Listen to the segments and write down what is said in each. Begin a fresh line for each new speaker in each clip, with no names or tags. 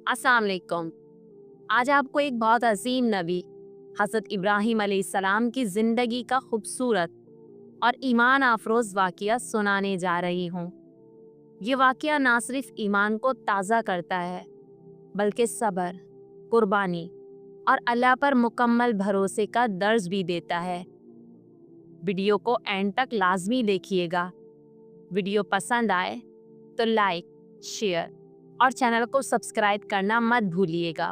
अस्सलाम वालेकुम। आज आपको एक बहुत अजीम नबी हज़रत इब्राहीम अलैहिस्सलाम की ज़िंदगी का खूबसूरत और ईमान अफरोज़ वाक़या सुनाने जा रही हूँ। ये वाक़या ना सिर्फ ईमान को ताज़ा करता है बल्कि सब्र, कुर्बानी और अल्लाह पर मुकम्मल भरोसे का दर्ज भी देता है। वीडियो को एंड तक लाजमी देखिएगा। वीडियो पसंद आए तो लाइक, शेयर और चैनल को सब्सक्राइब करना मत भूलिएगा।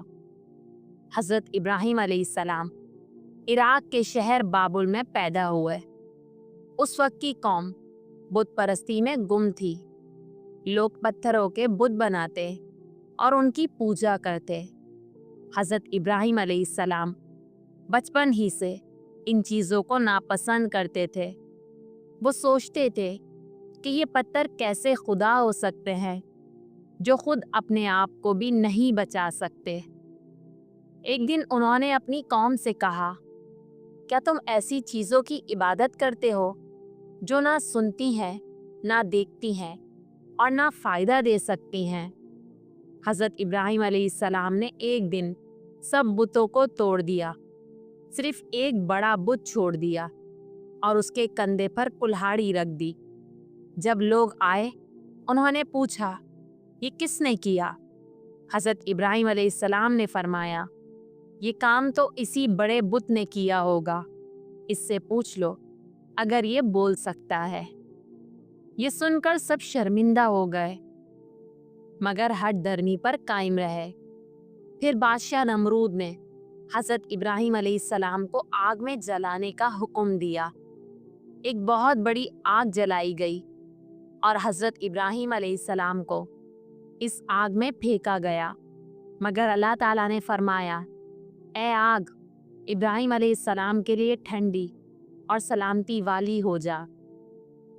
हज़रत इब्राहीम अलैहिस्सलाम इराक के शहर बाबुल में पैदा हुए। उस वक्त की कौम बुत परस्ती में गुम थी। लोग पत्थरों के बुत बनाते और उनकी पूजा करते। हज़रत इब्राहीम अलैहिस्सलाम बचपन ही से इन चीज़ों को नापसंद करते थे। वो सोचते थे कि ये पत्थर कैसे खुदा हो सकते हैं जो खुद अपने आप को भी नहीं बचा सकते। एक दिन उन्होंने अपनी कौम से कहा, क्या तुम ऐसी चीज़ों की इबादत करते हो जो ना सुनती हैं, ना देखती हैं और ना फ़ायदा दे सकती हैं? हज़रत इब्राहीम अलैहिस्सलाम ने एक दिन सब बुतों को तोड़ दिया, सिर्फ एक बड़ा बुत छोड़ दिया और उसके कंधे पर कुल्हाड़ी रख दी। जब लोग आए, उन्होंने पूछा, ये किसने किया? हज़रत इब्राहीम अलैहिस्सलाम ने फरमाया, ये काम तो इसी बड़े बुत ने किया होगा। इससे पूछ लो अगर ये बोल सकता है। ये सुनकर सब शर्मिंदा हो गए मगर हट धर्मी पर कायम रहे। फिर बादशाह नमरूद ने हज़रत इब्राहीम अलैहिस्सलाम को आग में जलाने का हुक्म दिया। एक बहुत बड़ी आग जलाई गई और हज़रत इब्राहीम अलैहिस्सलाम को इस आग में फेंका गया। मगर अल्लाह ताला ने फरमाया, ए आग, इब्राहीम अलैहिस्सलाम के लिए ठंडी और सलामती वाली हो जा।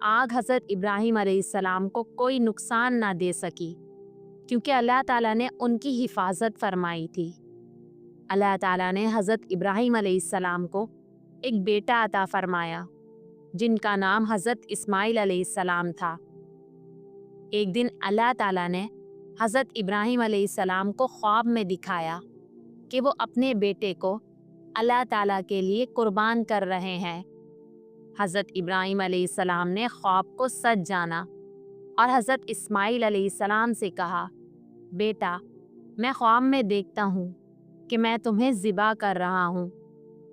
आग हज़रत इब्राहीम अलैहिस्सलाम को कोई नुकसान ना दे सकी क्योंकि अल्लाह ताला ने उनकी हिफाजत फरमाई थी। अल्लाह ताला ने हज़रत इब्राहीम अलैहिस्सलाम को एक बेटा अता फरमाया जिनका नाम हज़रत इस्माइल अलैहिस्सलाम था। एक दिन अल्लाह ताला ने हज़रत इब्राहीम अलैहिस्सलाम को ख्वाब में दिखाया कि वो अपने बेटे को अल्लाह ताला के लिए कुर्बान कर रहे हैं। हज़रत इब्राहीम अलैहिस्सलाम ने ख्वाब को सच जाना और हज़रत इस्माइल अलैहिस्सलाम से कहा, बेटा, मैं ख्वाब में देखता हूँ कि मैं तुम्हें ज़िबा कर रहा हूँ,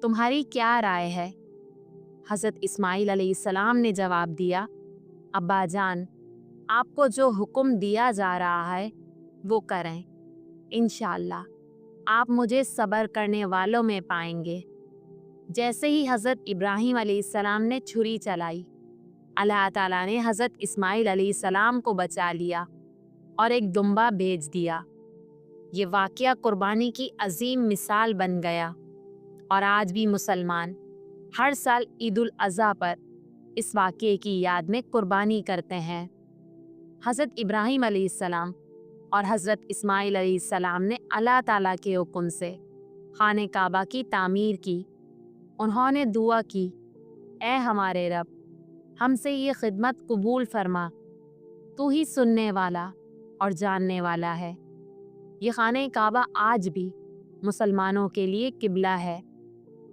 तुम्हारी क्या राय है? हज़रत इस्माइल अलैहिस्सलाम ने जवाब दिया, अब्बा जान, आपको जो हुक्म दिया जा रहा है वो करें। इंशाअल्लाह आप मुझे सब्र करने वालों में पाएंगे। जैसे ही हज़रत इब्राहीम अलैहिस्सलाम ने छुरी चलाई, अल्लाह ताला ने हज़रत इस्माइल अलैहिस्सलाम को बचा लिया और एक दुम्बा भेज दिया। ये वाक़या कुर्बानी की अजीम मिसाल बन गया और आज भी मुसलमान हर साल ईद उल अज़हा पर इस वाक़ये की याद में कुर्बानी करते हैं। हज़रत इब्राहीम अलैहिस्सलाम और हज़रत इस्माइल अलैहिस्सलाम ने अल्लाह ताला के हुक्म से खाने काबा की तामीर की। उन्होंने दुआ की, ए हमारे रब, हमसे ये खिदमत कबूल फरमा, तू ही सुनने वाला और जानने वाला है। ये खाने काबा आज भी मुसलमानों के लिए किबला है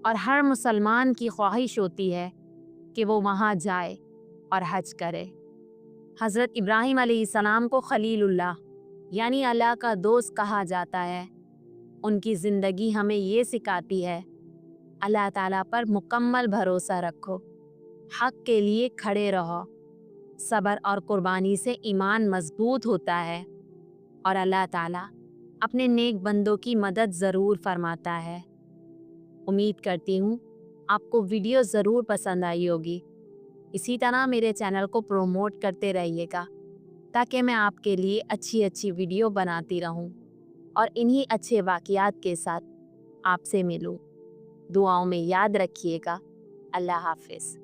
और हर मुसलमान की ख्वाहिश होती है कि वो वहाँ जाए और हज करे। हज़रत इब्राहीम अलैहिस्सलाम को खलीलुल्लाह यानी अल्लाह का दोस्त कहा जाता है। उनकी ज़िंदगी हमें ये सिखाती है, अल्लाह ताला पर मुकम्मल भरोसा रखो, हक़ के लिए खड़े रहो। सब्र और कुर्बानी से ईमान मजबूत होता है और अल्लाह ताला अपने नेक बंदों की मदद ज़रूर फरमाता है। उम्मीद करती हूँ आपको वीडियो ज़रूर पसंद आई होगी। इसी तरह मेरे चैनल को प्रोमोट करते रहिएगा ताकि मैं आपके लिए अच्छी अच्छी वीडियो बनाती रहूं और इन्हीं अच्छे वाक़यात के साथ आपसे मिलूं। दुआओं में याद रखिएगा। अल्लाह हाफ़िज़।